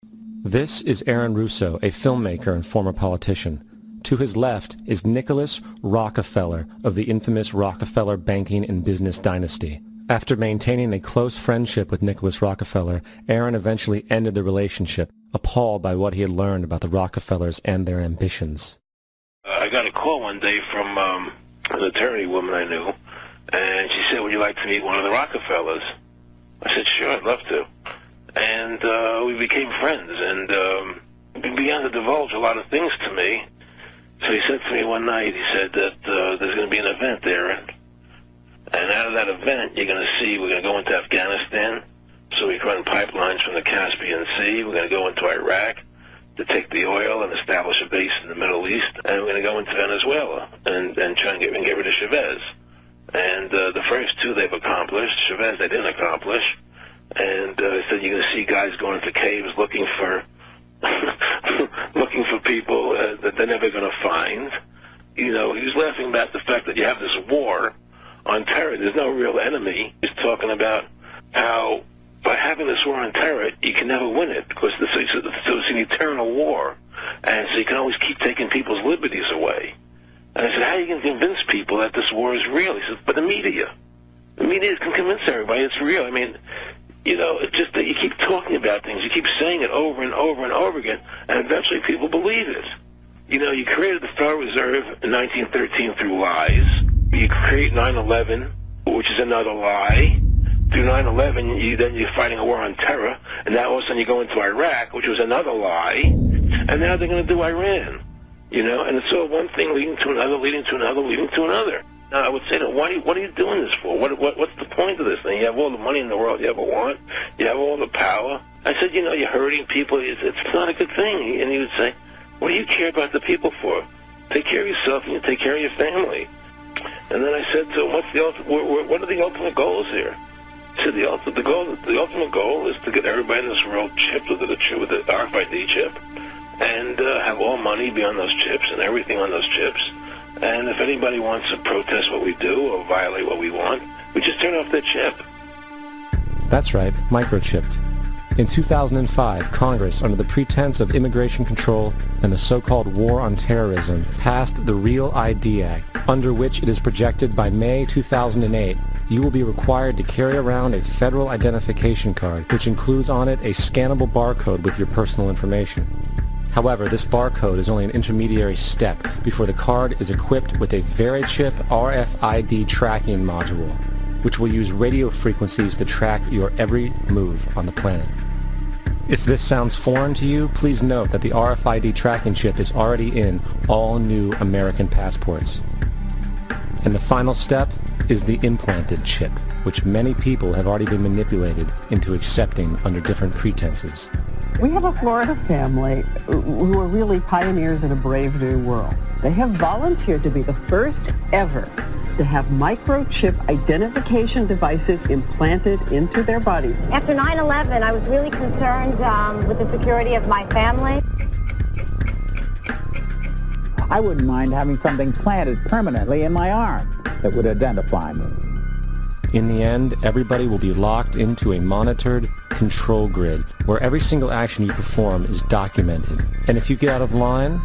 This is Aaron Russo, a filmmaker and former politician. To his left is Nicholas Rockefeller of the infamous Rockefeller banking and business dynasty. After maintaining a close friendship with Nicholas Rockefeller, Aaron eventually ended the relationship, appalled by what he had learned about the Rockefellers and their ambitions. I got a call one day from an attorney woman I knew, and she said, "Would you like to meet one of the Rockefellers?" I said, "Sure, I'd love to." And we became friends, and he began to divulge a lot of things to me. So he said to me one night, he said that there's going to be an event there, and out of that event, you're going to see, we're going to go into Afghanistan, so we can run pipelines from the Caspian Sea. We're going to go into Iraq to take the oil and establish a base in the Middle East, and we're going to go into Venezuela and try and get rid of Chavez. And the first two they've accomplished. Chavez they didn't accomplish. And he said you're going to see guys going into caves looking for looking for people that they're never going to find. You know, he was laughing about the fact that you have this war on terror. There's no real enemy. He's talking about how by having this war on terror, you can never win it because it's an eternal war. And so you can always keep taking people's liberties away. And I said, how are you going to convince people that this war is real? He says, but the media. The media can convince everybody it's real. I mean, you know, it's just that you keep talking about things, you keep saying it over and over and over again, and eventually people believe it. You know, you created the Federal Reserve in 1913 through lies. You create 9/11, which is another lie. Through 9/11, then you're fighting a war on terror, and now all of a sudden you go into Iraq, which was another lie, and now they're going to do Iran. You know, and it's all one thing leading to another, leading to another, leading to another. Now, I would say, what are you doing this for? What's the point of this thing? You have all the money in the world you ever want. You have all the power. I said, you know, you're hurting people. It's not a good thing. And he would say, what do you care about the people for? Take care of yourself and you take care of your family. And then I said to him, what are the ultimate goals here? He said, the ultimate goal is to get everybody in this world chipped with the RFID chip and have all money be on those chips and everything on those chips. And if anybody wants to protest what we do or violate what we want, we just turn off their chip. That's right, microchipped. In 2005, Congress, under the pretense of immigration control and the so-called war on terrorism, passed the REAL ID Act, under which it is projected by May 2008, you will be required to carry around a federal identification card, which includes on it a scannable barcode with your personal information. However, this barcode is only an intermediary step before the card is equipped with a VeriChip RFID tracking module, which will use radio frequencies to track your every move on the planet. If this sounds foreign to you, please note that the RFID tracking chip is already in all new American passports. And the final step is the implanted chip, which many people have already been manipulated into accepting under different pretenses. We have a Florida family who are really pioneers in a brave new world. They have volunteered to be the first ever to have microchip identification devices implanted into their bodies. After 9/11, I was really concerned with the security of my family. I wouldn't mind having something planted permanently in my arm that would identify me. In the end, everybody will be locked into a monitored control grid where every single action you perform is documented. And if you get out of line,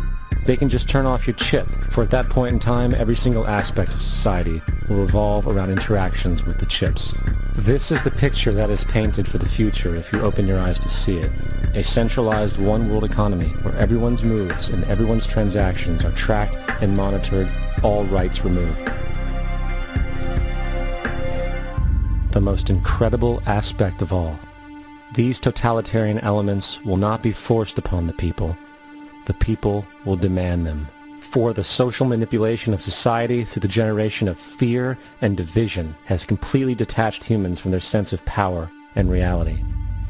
they can just turn off your chip, for at that point in time, every single aspect of society will revolve around interactions with the chips. This is the picture that is painted for the future if you open your eyes to see it. A centralized one-world economy where everyone's moves and everyone's transactions are tracked and monitored, all rights removed. The most incredible aspect of all. These totalitarian elements will not be forced upon the people. The people will demand them. For the social manipulation of society through the generation of fear and division has completely detached humans from their sense of power and reality.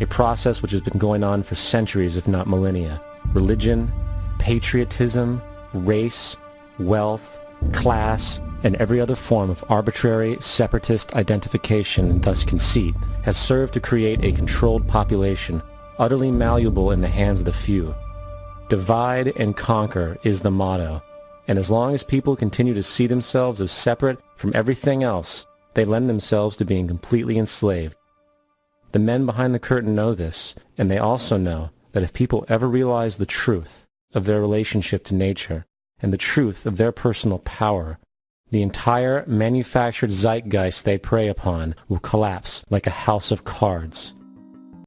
A process which has been going on for centuries, if not millennia. Religion, patriotism, race, wealth, class, and every other form of arbitrary, separatist identification and thus conceit has served to create a controlled population, utterly malleable in the hands of the few. Divide and conquer is the motto, and as long as people continue to see themselves as separate from everything else, they lend themselves to being completely enslaved. The men behind the curtain know this, and they also know that if people ever realize the truth of their relationship to nature and the truth of their personal power, the entire manufactured zeitgeist they prey upon will collapse like a house of cards.